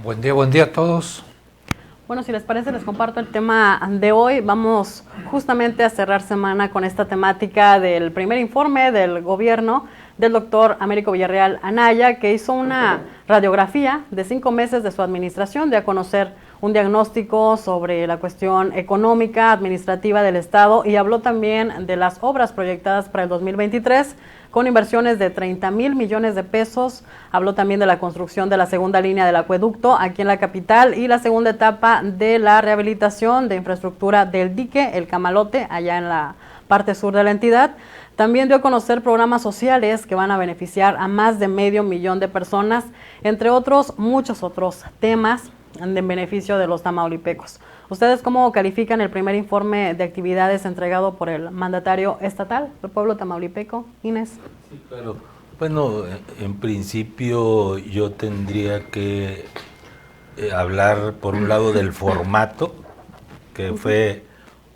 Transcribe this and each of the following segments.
Buen día a todos. Bueno, si les parece, les comparto el tema de hoy. Vamos justamente a cerrar semana con esta temática del primer informe del gobierno del doctor Américo Villarreal Anaya, que hizo una radiografía de 5 meses de su administración, de a conocer un diagnóstico sobre la cuestión económica, administrativa del Estado, y habló también de las obras proyectadas para el 2023, con inversiones de 30,000 millones de pesos. Habló también de la construcción de la segunda línea del acueducto aquí en la capital y la segunda etapa de la rehabilitación de infraestructura del dique El Camalote, allá en la parte sur de la entidad. También dio a conocer programas sociales que van a beneficiar a más de 500,000 de personas, entre otros, muchos otros temas en beneficio de los tamaulipecos. ¿Ustedes cómo califican el primer informe de actividades entregado por el mandatario estatal del pueblo tamaulipeco? Inés. Sí, claro. Bueno, en principio yo tendría que hablar por un lado del formato, que fue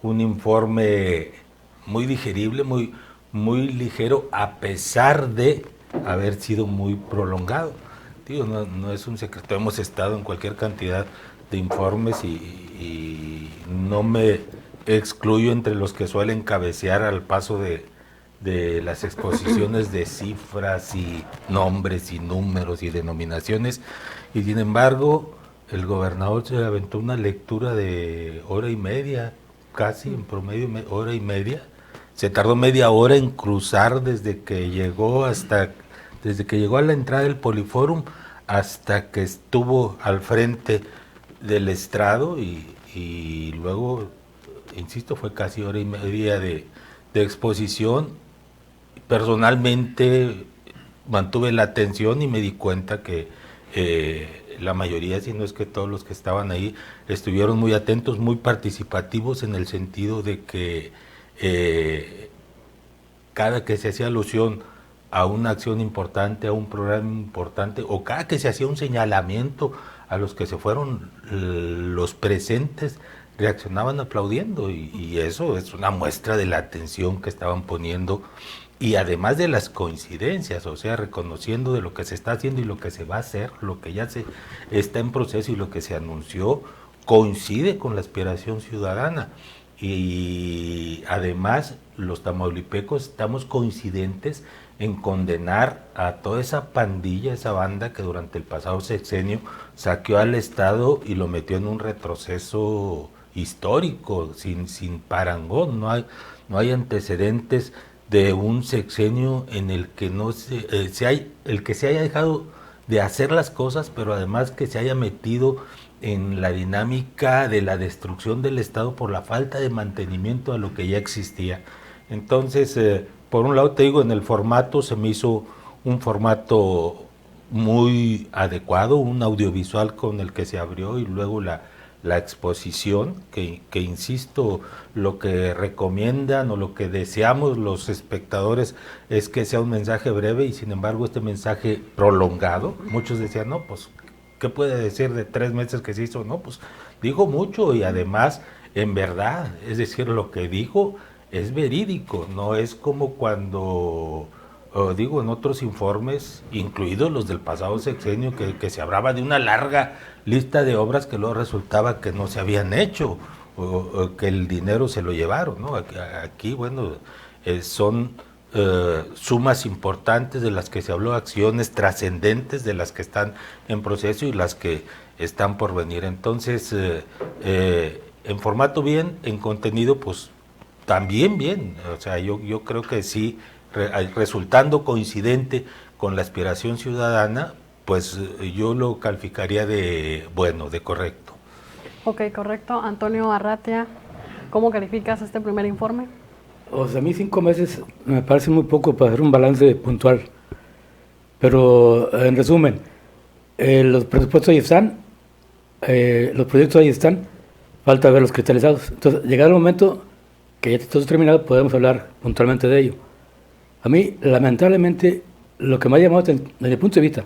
un informe muy digerible, muy ligero, a pesar de haber sido muy prolongado. Digo, no es un secreto, hemos estado en cualquier cantidad de informes y no me excluyo entre los que suelen cabecear al paso de las exposiciones de cifras y nombres y números y denominaciones, y sin embargo el gobernador se aventó una lectura de hora y media, casi en promedio hora y media. Se tardó media hora en cruzar desde que llegó a la entrada del Poliforum hasta que estuvo al frente del estrado y luego, insisto, fue casi hora y media de exposición. Personalmente mantuve la atención y me di cuenta que la mayoría, si no es que todos los que estaban ahí, estuvieron muy atentos, muy participativos, en el sentido de que cada que se hacía alusión a una acción importante, a un programa importante, o cada que se hacía un señalamiento a los que se fueron, los presentes reaccionaban aplaudiendo, y eso es una muestra de la atención que estaban poniendo, y además de las coincidencias, o sea, reconociendo de lo que se está haciendo y lo que se va a hacer, lo que ya se está en proceso y lo que se anunció, coincide con la aspiración ciudadana. Y además los tamaulipecos estamos coincidentes en condenar a toda esa pandilla, esa banda que durante el pasado sexenio saqueó al Estado y lo metió en un retroceso histórico, sin parangón. No hay antecedentes de un sexenio en el que el que se haya dejado de hacer las cosas, pero además que se haya metido en la dinámica de la destrucción del Estado por la falta de mantenimiento a lo que ya existía. Entonces, por un lado te digo, en el formato se me hizo un formato muy adecuado, un audiovisual con el que se abrió, y luego la exposición, que insisto, lo que recomiendan o lo que deseamos los espectadores es que sea un mensaje breve, y sin embargo este mensaje prolongado. Muchos decían, no, pues, ¿qué puede decir de 3 meses que se hizo? No, pues dijo mucho, y además en verdad, es decir, lo que dijo es verídico, no es como cuando, digo, en otros informes, incluidos los del pasado sexenio, que se hablaba de una larga lista de obras que luego resultaba que no se habían hecho, o que el dinero se lo llevaron, ¿no? Aquí, bueno, son sumas importantes de las que se habló, acciones trascendentes de las que están en proceso y las que están por venir. Entonces, en formato bien, en contenido pues también bien. O sea, yo creo que sí, resultando coincidente con la aspiración ciudadana, pues yo lo calificaría de bueno, de correcto. Ok, correcto. Antonio Arratia, ¿cómo calificas este primer informe? O sea, a mí 5 meses me parece muy poco para hacer un balance puntual. Pero, en resumen, los presupuestos ahí están, los proyectos ahí están, falta verlos cristalizados. Entonces, llegado el momento que ya está todo terminado, podemos hablar puntualmente de ello. A mí, lamentablemente, lo que me ha llamado, desde mi punto de vista,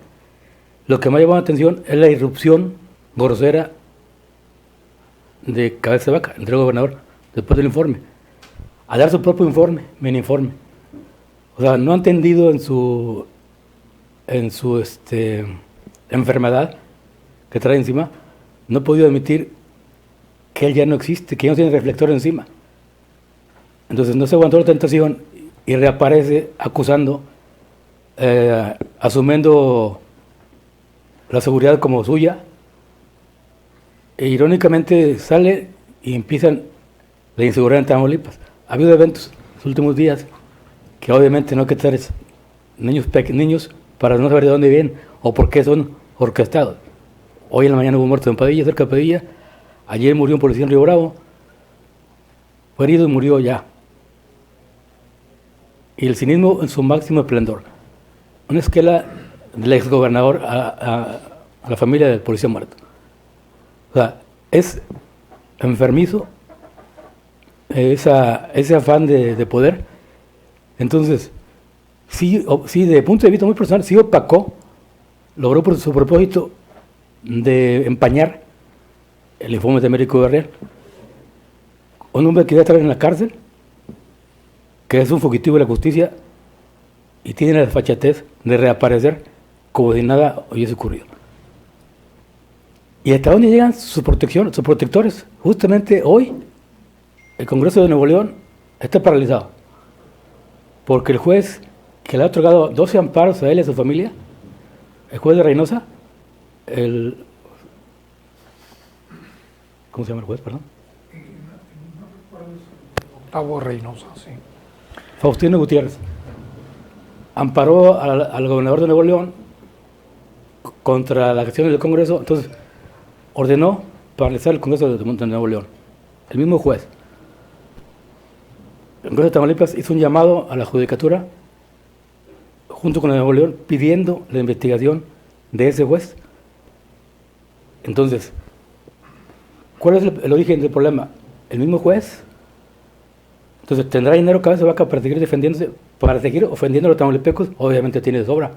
lo que me ha llamado la atención es la irrupción grosera de Cabeza de Vaca, entre el gobernador, después del informe, a dar su propio informe, mini informe. O sea, no ha entendido en su enfermedad que trae encima, no ha podido admitir que él ya no existe, que ya no tiene reflector encima. Entonces no se aguantó la tentación y reaparece acusando, asumiendo la seguridad como suya, e irónicamente sale y empiezan la inseguridad en Tamaulipas. Ha habido eventos en los últimos días que obviamente no hay que traer niños para no saber de dónde vienen o por qué son orquestados. Hoy en la mañana hubo muerto en Padilla, cerca de Padilla. Ayer murió un policía en Río Bravo. Fue herido y murió ya. Y el cinismo en su máximo esplendor. Una esquela del exgobernador a la familia del policía muerto. O sea, es enfermizo ese afán de poder. Entonces, sí, desde el punto de vista muy personal, sí opacó, logró por su propósito de empañar el informe de Américo Villarreal. Un hombre que debe estar en la cárcel, que es un fugitivo de la justicia y tiene la desfachatez de reaparecer como si nada hubiese ocurrido. ¿Y hasta dónde llegan sus protectores? Justamente hoy, el Congreso de Nuevo León está paralizado, porque el juez que le ha otorgado 12 amparos a él y a su familia, el juez de Reynosa, ¿cómo se llama el juez, perdón? Gustavo Reynosa, sí. Faustino Gutiérrez, amparó al gobernador de Nuevo León contra las acciones del Congreso, entonces ordenó paralizar el Congreso de Nuevo León. El mismo juez. El Congreso de Tamaulipas hizo un llamado a la judicatura junto con el Nuevo León pidiendo la investigación de ese juez. Entonces, ¿cuál es el origen del problema? El mismo juez. Entonces, ¿tendrá dinero cabeza de vaca para seguir defendiéndose, para seguir ofendiendo a los tamaulipecos? Obviamente tiene de sobra.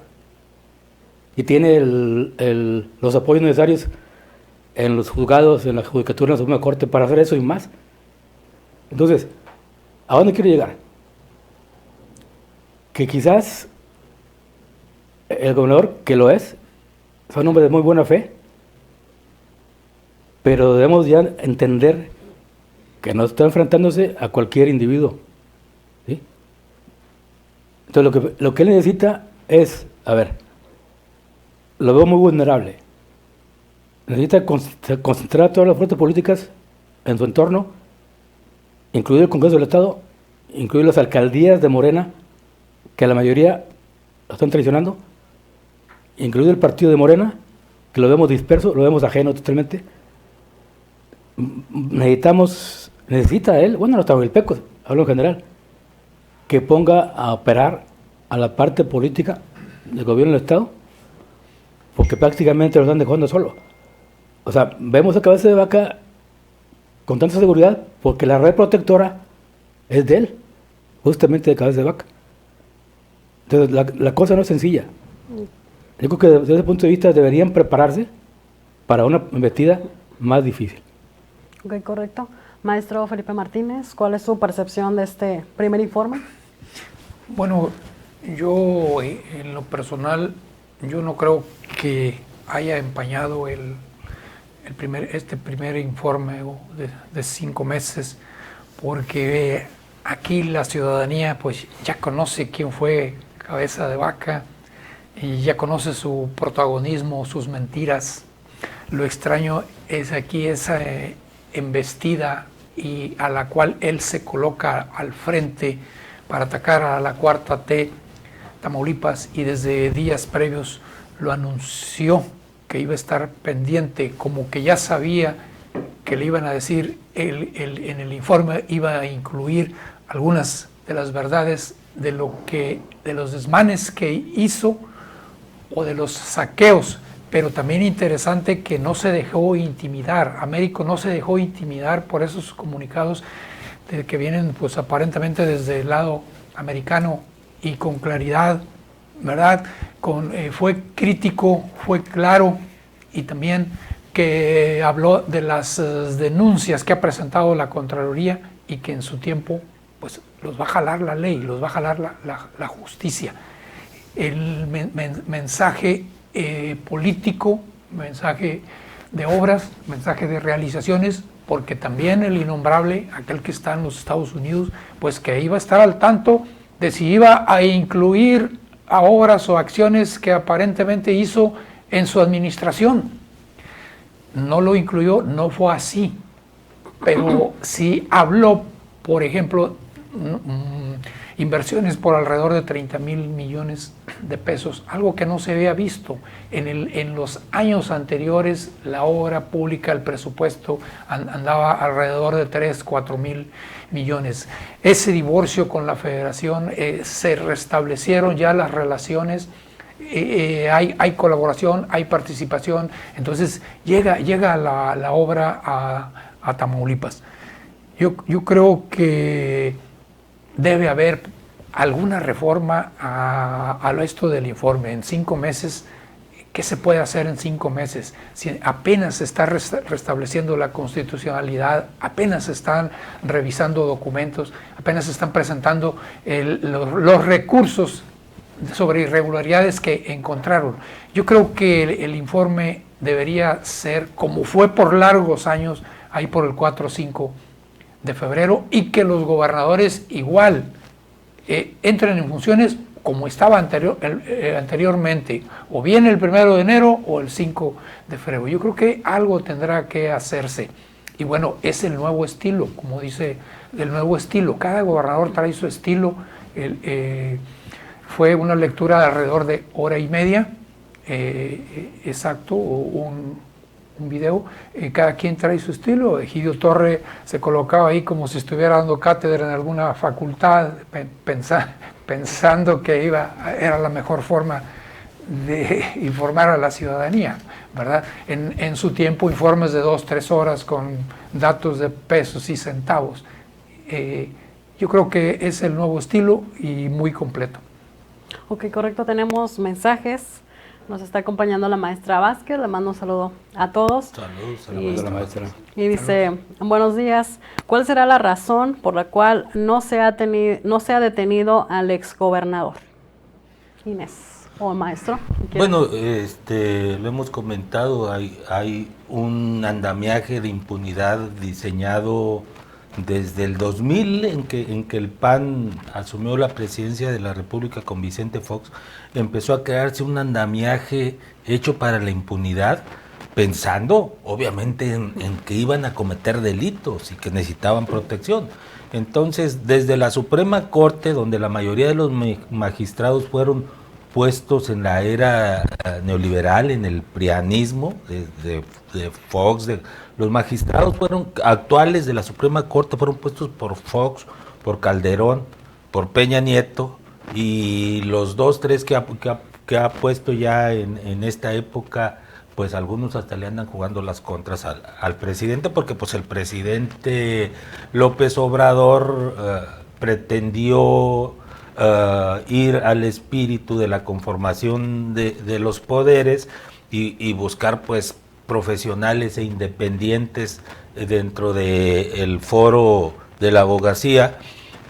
Y tiene los apoyos necesarios en los juzgados, en la judicatura, en la Suprema Corte, para hacer eso y más. Entonces, ¿a dónde quiero llegar? Que quizás el gobernador, que lo es un hombre de muy buena fe, pero debemos ya entender que no está enfrentándose a cualquier individuo, ¿sí? Entonces lo que él necesita es, lo veo muy vulnerable. Necesita concentrar todas las fuerzas políticas en su entorno, incluido el Congreso del Estado, incluido las alcaldías de Morena, que a la mayoría lo están traicionando, incluido el partido de Morena, que lo vemos disperso, lo vemos ajeno totalmente. Necesita él, bueno, los tamaulipecos, hablo en general, que ponga a operar a la parte política del gobierno del Estado, porque prácticamente lo están dejando solo. O sea, vemos a cabeza de vaca con tanta seguridad porque la red protectora es de él, justamente de cabeza de vaca. Entonces, la cosa no es sencilla. Yo creo que desde ese punto de vista deberían prepararse para una embestida más difícil. Ok, correcto. Maestro Felipe Martínez, ¿cuál es su percepción de este primer informe? Bueno, yo en lo personal, yo no creo que haya empañado este primer informe de 5 meses, porque aquí la ciudadanía pues ya conoce quién fue cabeza de vaca y ya conoce su protagonismo, sus mentiras. Lo extraño es aquí esa embestida y a la cual él se coloca al frente para atacar a la 4T Tamaulipas, y desde días previos lo anunció que iba a estar pendiente, como que ya sabía que le iban a decir, en el informe iba a incluir algunas de las verdades de los desmanes que hizo o de los saqueos. Pero también interesante que no se dejó intimidar, Américo no se dejó intimidar por esos comunicados que vienen pues aparentemente desde el lado americano, y con claridad, ¿verdad? Fue crítico, fue claro, y también que habló de las denuncias que ha presentado la Contraloría y que en su tiempo pues los va a jalar la ley, los va a jalar la justicia. El mensaje político, mensaje de obras, mensaje de realizaciones, porque también el innombrable, aquel que está en los Estados Unidos, pues que iba a estar al tanto de si iba a incluir a obras o acciones que aparentemente hizo en su administración. No lo incluyó, no fue así, pero sí habló, por ejemplo, inversiones por alrededor de 30,000 millones de pesos, algo que no se había visto. En los años anteriores, la obra pública, el presupuesto andaba alrededor de 3,000-4,000 millones. Ese divorcio con la Federación, se restablecieron ya las relaciones, hay colaboración, hay participación, entonces llega la obra a Tamaulipas. Yo creo que debe haber alguna reforma a esto del informe. En 5 meses, ¿qué se puede hacer en 5 meses? Si apenas se está restableciendo la constitucionalidad, apenas se están revisando documentos, apenas se están presentando los recursos sobre irregularidades que encontraron. Yo creo que el informe debería ser, como fue por largos años, ahí por el 4 o 5 de febrero, y que los gobernadores igual entren en funciones como estaba anteriormente, o bien el 1 de enero o el 5 de febrero. Yo creo que algo tendrá que hacerse. Y bueno, es el nuevo estilo, como dice, el nuevo estilo. Cada gobernador trae su estilo. Fue una lectura de alrededor de 1:30, exacto, un video, cada quien trae su estilo. Egidio Torre se colocaba ahí como si estuviera dando cátedra en alguna facultad, pensando que era la mejor forma de informar a la ciudadanía, ¿verdad? En su tiempo, informes de 2-3 horas con datos de pesos y centavos. Yo creo que es el nuevo estilo y muy completo. Ok, correcto, tenemos mensajes. Nos está acompañando la maestra Vázquez, le mando un saludo a todos. Saludos a la maestra. Y dice, buenos días, ¿cuál será la razón por la cual no se ha detenido al exgobernador? Inés, o maestro. Bueno, lo hemos comentado, hay un andamiaje de impunidad diseñado desde el 2000, en que el PAN asumió la presidencia de la República con Vicente Fox. Empezó a crearse un andamiaje hecho para la impunidad, pensando obviamente en que iban a cometer delitos y que necesitaban protección. Entonces, desde la Suprema Corte, donde la mayoría de los magistrados fueron puestos en la era neoliberal, en el prianismo de Fox, los magistrados actuales de la Suprema Corte fueron puestos por Fox, por Calderón, por Peña Nieto, y los 2-3 que ha puesto ya en esta época, pues algunos hasta le andan jugando las contras al presidente, porque pues el presidente López Obrador pretendió ir al espíritu de la conformación de los poderes y buscar pues profesionales e independientes dentro del foro de la abogacía,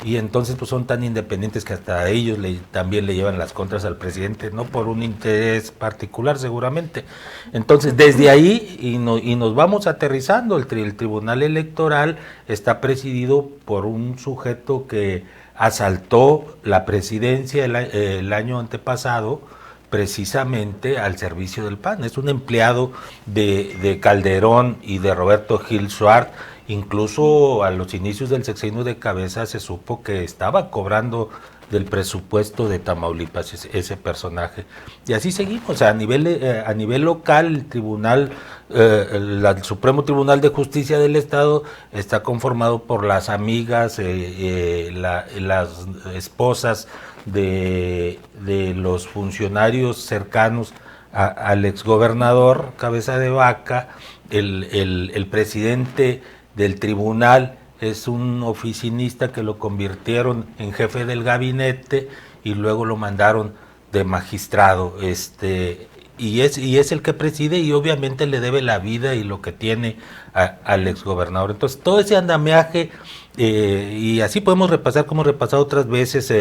y entonces pues son tan independientes que hasta ellos también le llevan las contras al presidente, no por un interés particular seguramente. Entonces desde ahí y nos vamos aterrizando. El Tribunal Electoral está presidido por un sujeto que asaltó la presidencia el año antepasado precisamente al servicio del PAN. Es un empleado de Calderón y de Roberto Gil Suart. Incluso a los inicios del sexenio de Cabeza se supo que estaba cobrando del presupuesto de Tamaulipas ese personaje. Y así seguimos. A nivel local, el tribunal, el Supremo Tribunal de Justicia del Estado está conformado por las amigas, las esposas de los funcionarios cercanos al exgobernador Cabeza de Vaca. El presidente del tribunal es un oficinista que lo convirtieron en jefe del gabinete y luego lo mandaron de magistrado. y es el que preside, y obviamente le debe la vida y lo que tiene al exgobernador. Entonces, todo ese andamiaje, y así podemos repasar como hemos repasado otras veces,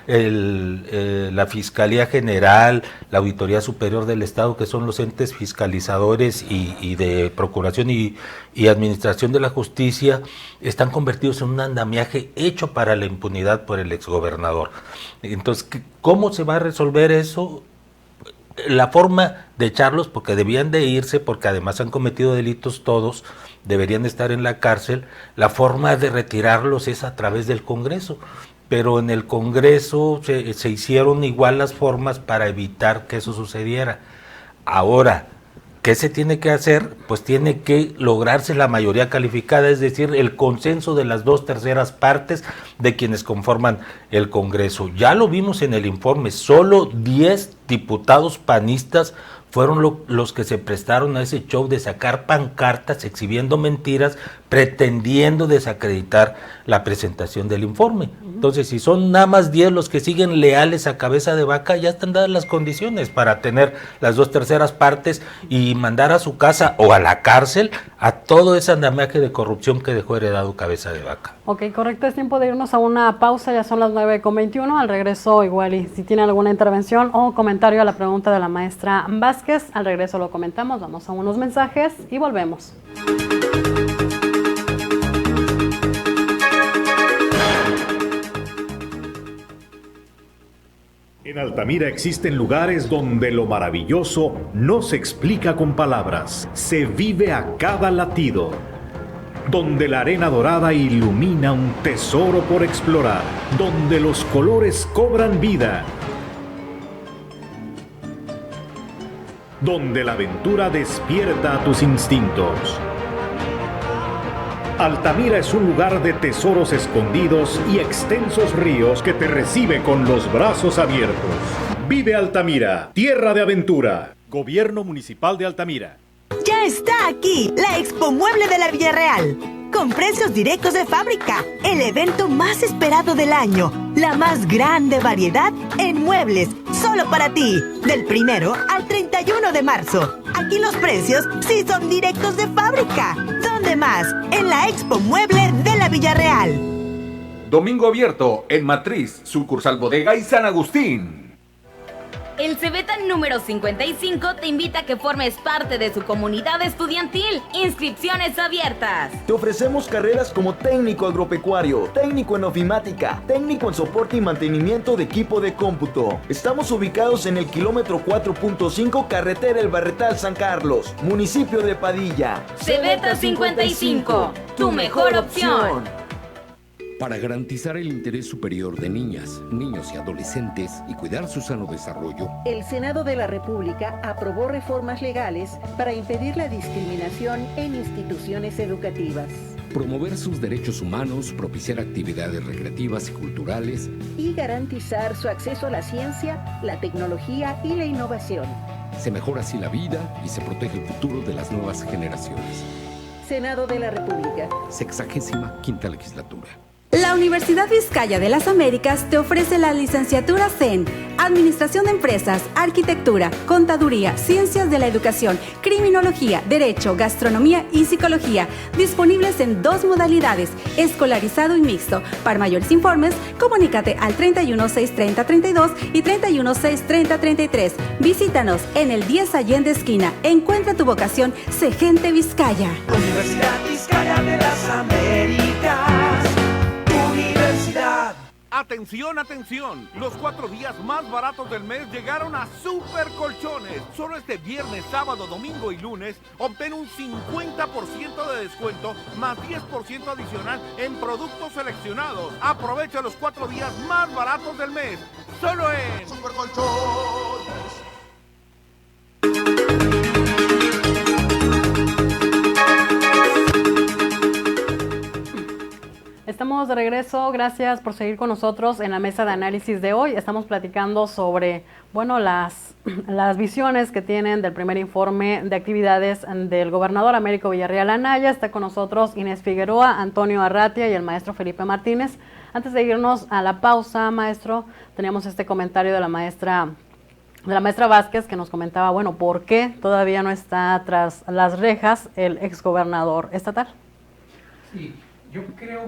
la Fiscalía General, la Auditoría Superior del Estado, que son los entes fiscalizadores y de procuración y administración de la justicia, están convertidos en un andamiaje hecho para la impunidad por el exgobernador. Entonces, ¿cómo se va a resolver eso? La forma de echarlos, porque debían de irse, porque además han cometido delitos todos, deberían estar en la cárcel, la forma de retirarlos es a través del Congreso, pero en el Congreso se hicieron igual las formas para evitar que eso sucediera. Ahora, ¿qué se tiene que hacer? Pues tiene que lograrse la mayoría calificada, es decir, el consenso de las 2/3 partes de quienes conforman el Congreso. Ya lo vimos en el informe, solo 10 diputados panistas fueron los que se prestaron a ese show de sacar pancartas, exhibiendo mentiras, pretendiendo desacreditar la presentación del informe. Entonces, si son nada más 10 los que siguen leales a cabeza de vaca, ya están dadas las condiciones para tener las 2/3 partes y mandar a su casa o a la cárcel a todo ese andamiaje de corrupción que dejó heredado cabeza de vaca. Ok, correcto, es tiempo de irnos a una pausa, ya son las 9:21, al regreso igual, y si tiene alguna intervención o comentario a la pregunta de la maestra Vázquez, al regreso lo comentamos, vamos a unos mensajes y volvemos. En Altamira existen lugares donde lo maravilloso no se explica con palabras, se vive a cada latido. Donde la arena dorada ilumina un tesoro por explorar, donde los colores cobran vida, donde la aventura despierta a tus instintos. Altamira es un lugar de tesoros escondidos y extensos ríos que te recibe con los brazos abiertos. Vive Altamira, tierra de aventura. Gobierno Municipal de Altamira. Ya está aquí la Expo Mueble de la Villarreal, con precios directos de fábrica, el evento más esperado del año, la más grande variedad en muebles, solo para ti, del 1 al 31 de marzo. Aquí los precios sí son directos de fábrica. ¿Dónde más? En la Expo Mueble de la Villarreal. Domingo abierto en Matriz, sucursal Bodega y San Agustín. El Cebeta número 55 te invita a que formes parte de su comunidad estudiantil. Inscripciones abiertas. Te ofrecemos carreras como técnico agropecuario, técnico en ofimática, técnico en soporte y mantenimiento de equipo de cómputo. Estamos ubicados en el kilómetro 4.5, carretera El Barretal San Carlos, municipio de Padilla. Cebeta 55, tu mejor opción. Para garantizar el interés superior de niñas, niños y adolescentes y cuidar su sano desarrollo, el Senado de la República aprobó reformas legales para impedir la discriminación en instituciones educativas, promover sus derechos humanos, propiciar actividades recreativas y culturales y garantizar su acceso a la ciencia, la tecnología y la innovación. Se mejora así la vida y se protege el futuro de las nuevas generaciones. Senado de la República. 65ª legislatura. La Universidad Vizcaya de las Américas te ofrece las licenciaturas en Administración de Empresas, Arquitectura, Contaduría, Ciencias de la Educación, Criminología, Derecho, Gastronomía y Psicología, disponibles en 2 modalidades, escolarizado y mixto. Para mayores informes, comunícate al 31-630-32 y 31-630-33. Visítanos en el 10 Allende esquina. Encuentra tu vocación, sé gente Vizcaya. Universidad Vizcaya de las Américas. Atención, atención, los 4 días más baratos del mes llegaron a Super Colchones. Solo este viernes, sábado, domingo y lunes obtén un 50% de descuento más 10% adicional en productos seleccionados. Aprovecha los 4 días más baratos del mes, solo en Super Colchones. Estamos de regreso, gracias por seguir con nosotros en la mesa de análisis de hoy. Estamos platicando sobre, bueno, las visiones que tienen del primer informe de actividades del gobernador Américo Villarreal Anaya. Está con nosotros Inés Figueroa, Antonio Arratia y el maestro Felipe Martínez. Antes de irnos a la pausa, maestro, teníamos este comentario de la maestra la maestra Vázquez, que nos comentaba, bueno, ¿por qué todavía no está tras las rejas el exgobernador estatal? Sí, yo creo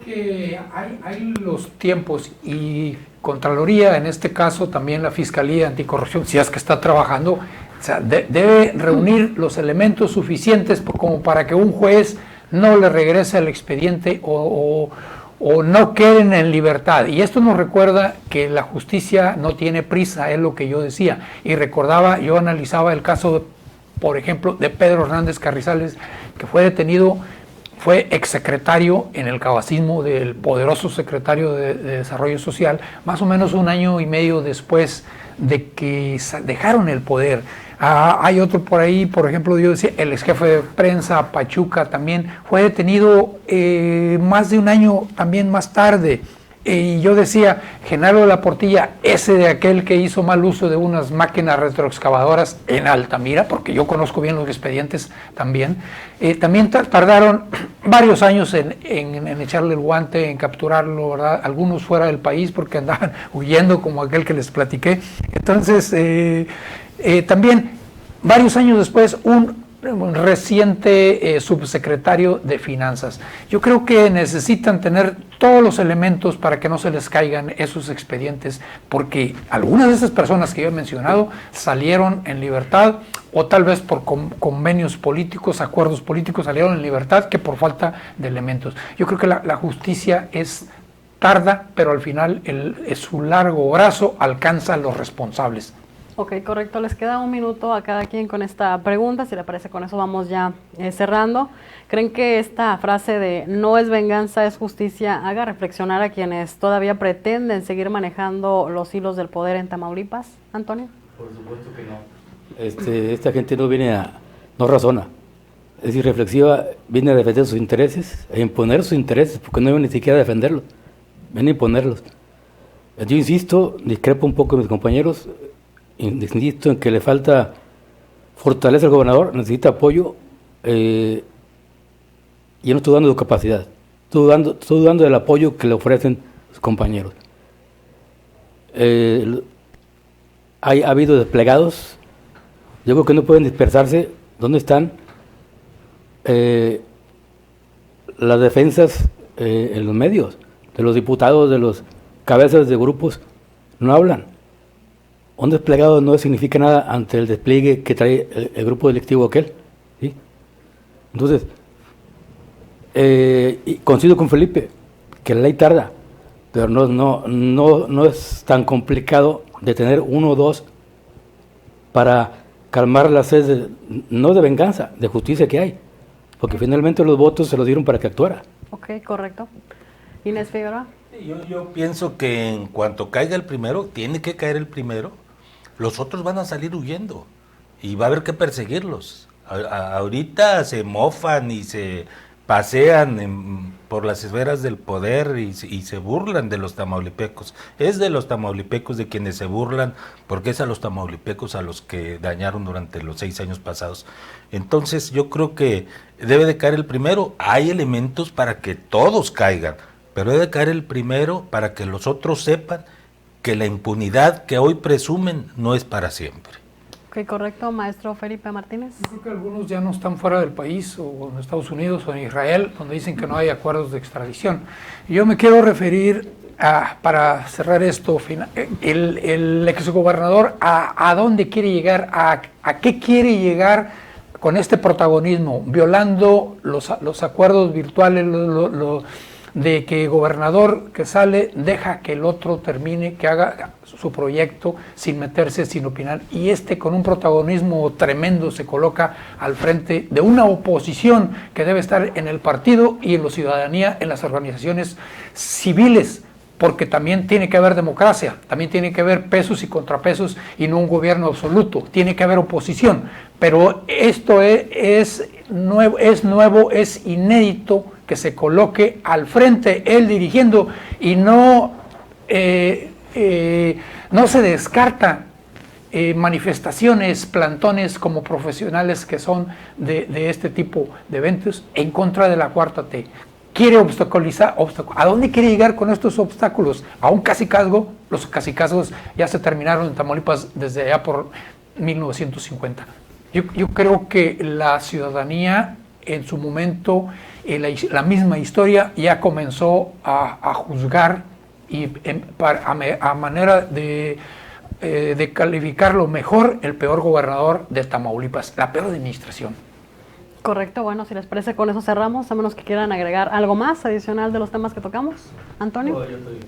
que hay los tiempos y Contraloría, en este caso también la Fiscalía Anticorrupción, si es que está trabajando, o sea, debe reunir los elementos suficientes como para que un juez no le regrese el expediente o no queden en libertad. Y esto nos recuerda que la justicia no tiene prisa, es lo que yo decía. Y recordaba, yo analizaba el caso, por ejemplo, de Pedro Hernández Carrizales, que fue detenido, fue exsecretario en el cabacismo del poderoso secretario de Desarrollo Social, más o menos 1 año y medio después de que dejaron el poder. Hay otro por ahí, por ejemplo, yo decía, el ex jefe de prensa, Pachuca, también fue detenido más de 1 año también más tarde. Y yo decía, Genaro de la Portilla, ese de aquel que hizo mal uso de unas máquinas retroexcavadoras en Altamira, porque yo conozco bien los expedientes también, también tardaron varios años en echarle el guante, en capturarlo, ¿verdad? Algunos fuera del país porque andaban huyendo, como aquel que les platiqué. Entonces, también, varios años después, un reciente subsecretario de Finanzas. Yo creo que necesitan tener todos los elementos para que no se les caigan esos expedientes, porque algunas de esas personas que yo he mencionado salieron en libertad, o tal vez por convenios políticos, acuerdos políticos, salieron en libertad que por falta de elementos. Yo creo que la justicia tarda, pero al final su largo brazo alcanza a los responsables. Ok, correcto. Les queda 1 minuto a cada quien con esta pregunta. Si le parece, con eso vamos ya cerrando. ¿Creen que esta frase de no es venganza, es justicia haga reflexionar a quienes todavía pretenden seguir manejando los hilos del poder en Tamaulipas? Antonio. Por supuesto que no. Esta gente no razona. Es irreflexiva, viene a defender sus intereses, a imponer sus intereses, porque no viene ni siquiera a defenderlos, viene a imponerlos. Yo insisto, discrepo un poco de mis compañeros, insisto en que le falta fortaleza al gobernador, necesita apoyo, y yo no estoy dando de capacidad, estoy dudando del apoyo que le ofrecen sus compañeros. Ha habido desplegados, yo creo que no pueden dispersarse. ¿Dónde están las defensas en los medios? De los diputados, de los cabezas de grupos, no hablan. Un desplegado no significa nada ante el despliegue que trae el grupo delictivo aquel, ¿sí? Entonces, y coincido con Felipe, que la ley tarda, pero no es tan complicado de tener 1 o 2 para calmar la sed, no de venganza, de justicia que hay, porque finalmente los votos se los dieron para que actuara. Ok, correcto. Inés Figueroa. Yo pienso que en cuanto caiga el primero, tiene que caer el primero, los otros van a salir huyendo y va a haber que perseguirlos. Ahorita se mofan y se pasean por las esferas del poder y se burlan de los tamaulipecos. Es de los tamaulipecos de quienes se burlan, porque es a los tamaulipecos a los que dañaron durante los 6 años pasados. Entonces yo creo que debe de caer el primero. Hay elementos para que todos caigan, pero debe caer el primero para que los otros sepan que la impunidad que hoy presumen no es para siempre. Ok, correcto. Maestro Felipe Martínez. Yo creo que algunos ya no están fuera del país, o en Estados Unidos o en Israel, donde dicen que no hay acuerdos de extradición. Yo me quiero referir para cerrar esto, el exgobernador, ¿a dónde quiere llegar? ¿A qué quiere llegar con este protagonismo? Violando los acuerdos virtuales, de que gobernador que sale deja que el otro termine, que haga su proyecto sin meterse, sin opinar, y con un protagonismo tremendo se coloca al frente de una oposición que debe estar en el partido y en la ciudadanía, en las organizaciones civiles, porque también tiene que haber democracia, también tiene que haber pesos y contrapesos y no un gobierno absoluto, tiene que haber oposición, pero esto es nuevo, es inédito que se coloque al frente él dirigiendo y no se descarta manifestaciones, plantones como profesionales que son de este tipo de eventos en contra de la 4T. quiere obstaculizar, ¿a dónde quiere llegar con estos obstáculos? A un cacicazgo. Los cacicazgos ya se terminaron en Tamaulipas desde allá por 1950. Yo creo que la ciudadanía en su momento, la misma historia ya comenzó a juzgar y a manera de calificarlo mejor el peor gobernador de Tamaulipas, la peor administración. Correcto, bueno, si les parece con eso cerramos, a menos que quieran agregar algo más adicional de los temas que tocamos. ¿Antonio? No, yo estoy...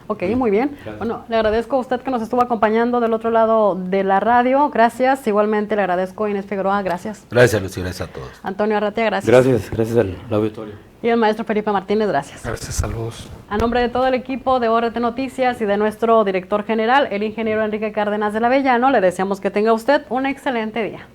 Ok, muy bien. Gracias. Bueno, le agradezco a usted que nos estuvo acompañando del otro lado de la radio. Gracias. Igualmente le agradezco a Inés Figueroa. Gracias. Gracias, Lucy. Gracias a todos. Antonio Arratia, gracias. Gracias al auditorio. Y el maestro Felipe Martínez, gracias. Gracias, saludos. A nombre de todo el equipo de ORT Noticias y de nuestro director general, el ingeniero Enrique Cárdenas de la Avellano, le deseamos que tenga usted un excelente día.